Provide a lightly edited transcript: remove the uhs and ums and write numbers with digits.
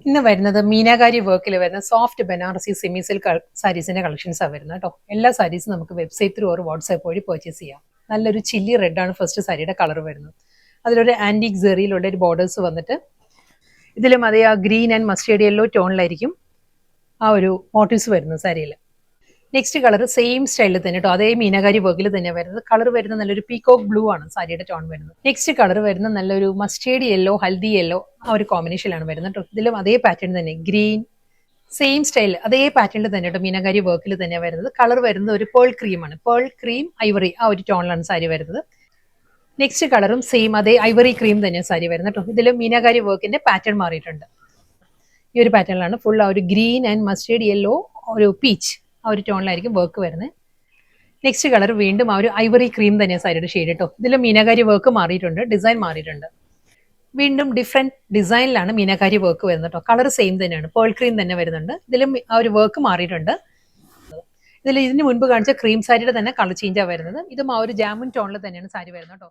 ഇന്ന് വരുന്നത് മീനാകാരി വർക്കിൽ വരുന്ന സോഫ്റ്റ് ബനാറസി സെമി സിൽക്ക് സാരീസിന്റെ കളക്ഷൻസാണ് വരുന്നത് കേട്ടോ. എല്ലാ സാരീസും നമുക്ക് വെബ്സൈറ്റ് ത്രൂ ഓർ വാട്സാപ്പ് വഴി പർച്ചേസ് ചെയ്യാം. നല്ലൊരു ചില്ലി റെഡ് ആണ് ഫസ്റ്റ് സാരിയുടെ കളർ വരുന്നത്. അതിലൊരു ആന്റിക് സെറിയിലുള്ള ഒരു ബോർഡേഴ്സ് വന്നിട്ട് ഇതിലും അതേ ആ ഗ്രീൻ ആൻഡ് മസ്റ്റേർഡ് യെല്ലോ ടോണിലായിരിക്കും ആ ഒരു മോട്ടീവ്സ് വരുന്നത് സാരിയിൽ. നെക്സ്റ്റ് കളർ സെയിം സ്റ്റൈലിൽ തന്നെ കേട്ടോ, അതേ മീനാകാരി വർക്കിൽ തന്നെ വരുന്നത്. കളർ വരുന്ന നല്ലൊരു പീകോക്ക് ബ്ലൂ ആണ് സാരിയുടെ ടോൺ വരുന്നത്. നെക്സ്റ്റ് കളർ വരുന്ന നല്ലൊരു മസ്റ്റേർഡ് യെല്ലോ, ഹൽദി യെല്ലോ ആ ഒരു കോമ്പിനേഷനിലാണ് വരുന്നത് കേട്ടോ. ഇതിലും അതേ പാറ്റേൺ തന്നെ ഗ്രീൻ സെയിം സ്റ്റൈൽ അതേ പാറ്റേണിൽ തന്നെ കേട്ടോ, മീനാകാരി വർക്കിൽ തന്നെ വരുന്നത്. കളർ വരുന്നത് ഒരു പേൾ ക്രീം ആണ്, പേൾ ക്രീം ഐവറി ആ ഒരു ടോണിലാണ് സാരി വരുന്നത്. നെക്സ്റ്റ് കളറും സെയിം അതേ ഐവറി ക്രീം തന്നെ സാരി വരുന്നത് കേട്ടോ. ഇതിലും മീനാകാരി വർക്കിന്റെ പാറ്റേൺ മാറിയിട്ടുണ്ട്. ഈ ഒരു പാറ്റേണിലാണ് ഫുൾ ആ ഒരു ഗ്രീൻ ആൻഡ് മസ്റ്റേർഡ് യെല്ലോ, ഒരു പീച്ച് ആ ഒരു ടോണിലായിരിക്കും വർക്ക് വരുന്നത്. നെക്സ്റ്റ് കളർ വീണ്ടും ആ ഒരു ഐവറി ക്രീം തന്നെയാണ് സാരിയുടെ ഷെയ്ഡ് കേട്ടോ. ഇതിൽ മീനാകാരി വർക്ക് മാറിയിട്ടുണ്ട്, ഡിസൈൻ മാറിയിട്ടുണ്ട്. വീണ്ടും ഡിഫറെന്റ് ഡിസൈനിലാണ് മീനാകാരി വർക്ക് വരുന്നത് കേട്ടോ. കളർ സെയിം തന്നെയാണ്, പേൾ ക്രീം തന്നെ വരുന്നുണ്ട്. ഇതിലും ആ ഒരു വർക്ക് മാറിയിട്ടുണ്ട്. ഇതിന് മുൻപ് കാണിച്ച ക്രീം സാരിയുടെ തന്നെ കളർ ചേഞ്ചാണ് വരുന്നത്. ഇതും ആ ഒരു ജാമുൻ ടോണിൽ തന്നെയാണ് സാരി വരുന്നത് കേട്ടോ.